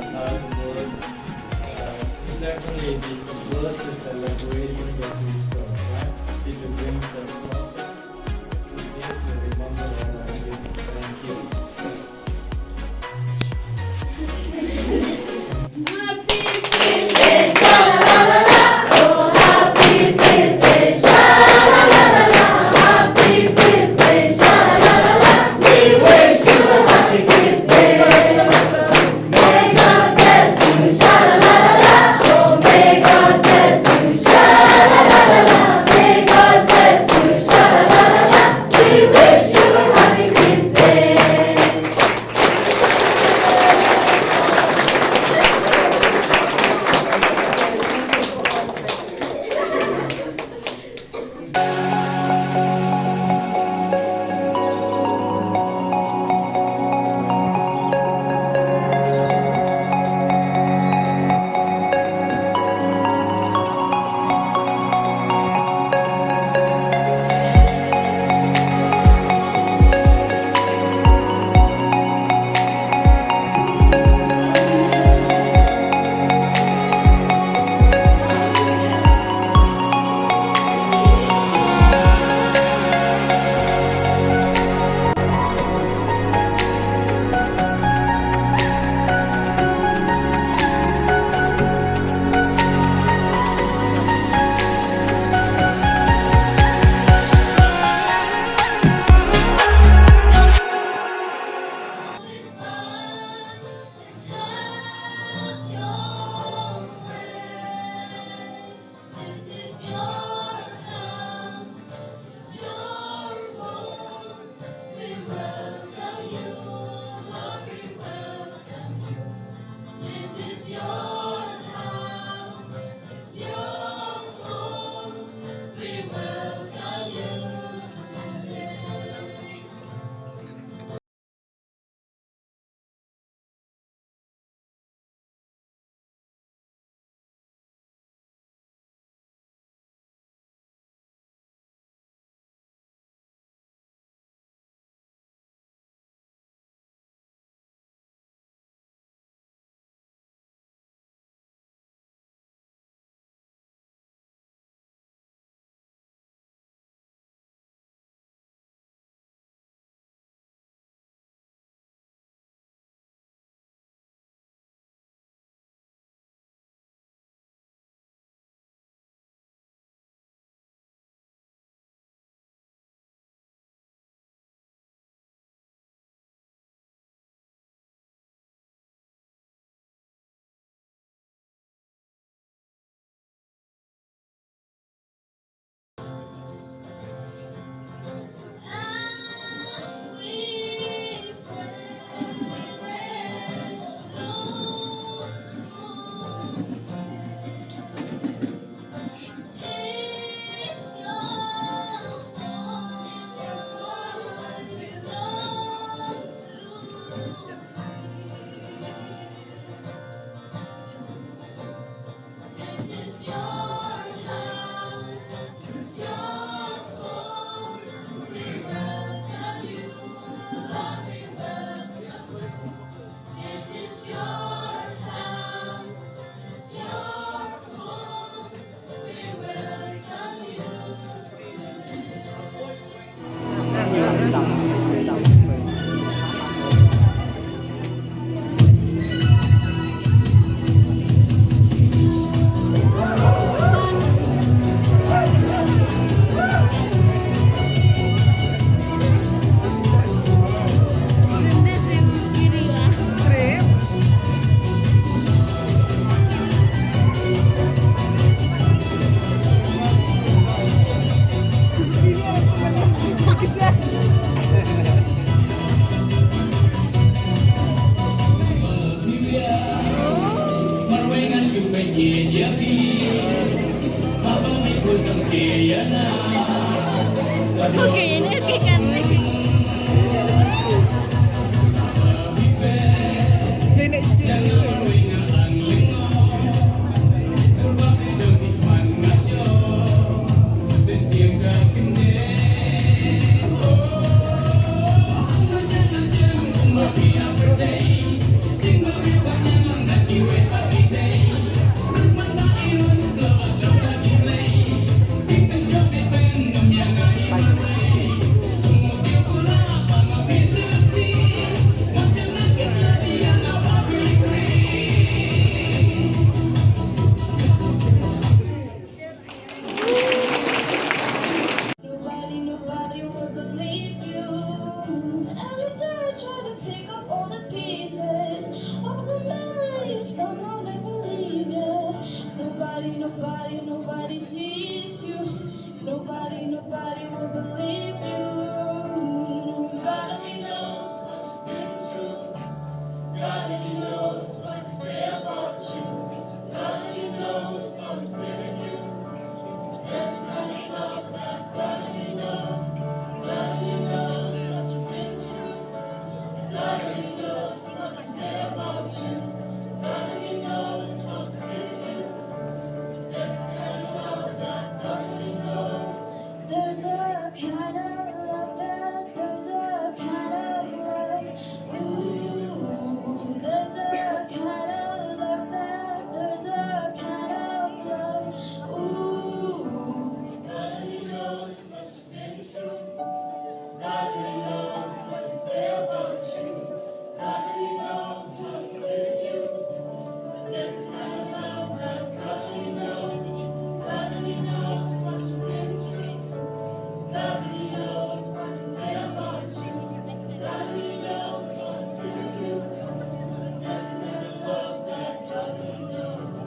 hard work. It's actually the word to celebrate grocery store, right? It will bring the profit. It is to remember all of you. Thank you. Oke, ini ikan lagi. Nobody will believe you. God only knows what's been true. God only knows what to say about you. God only knows how to stay with you. There's a kind of love that God only knows. God only knows what you've been through. God only knows what to say about you. God only knows how to stay with you. There's a kind of love that God only knows. There's a kind of love that, there's a kind of love. Ooh, there's a kind of love that, there's a kind of love. Ooh, God only knows what you've been through. God only knows what to say about you. God only knows how to stay with you. There's a kind of love that God only knows. God only knows what you've been through. God only knows what to say about you. God only knows how to stay with you. There's a kind of love that God only knows.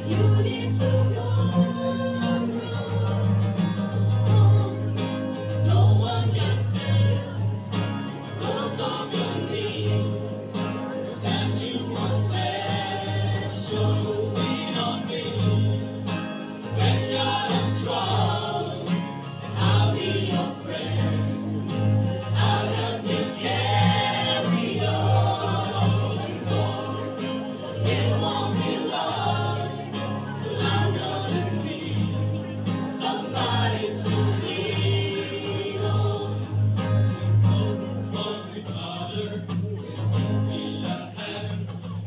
You need to know. No one can fail. Will solve your needs. That you won't let show. Lean on me. When you're not strong, I'll be your friend. I'll help you carry on. It won't be long till I'm gonna be somebody to lean on.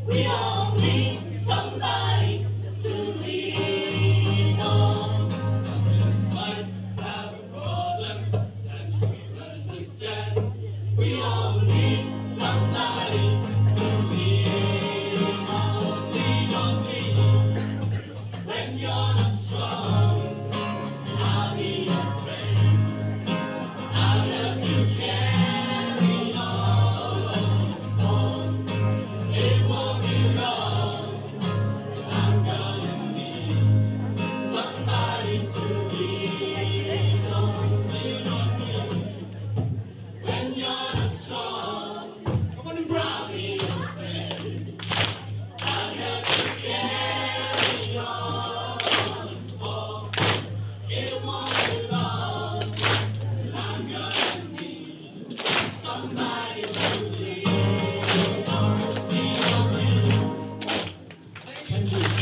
We all need somebody to lean on. This might have a problem that you understand. We all need somebody to lean on. Lean on me when you're not strong. I'll be your friend. I'll help you carry on. It won't be long till I'm gonna need somebody to lean on. Lean on me when you're not strong. I'll be your friend. I'll help you carry on. It won't be long till I'm gonna need somebody to lean on. Lean on me. Thank you.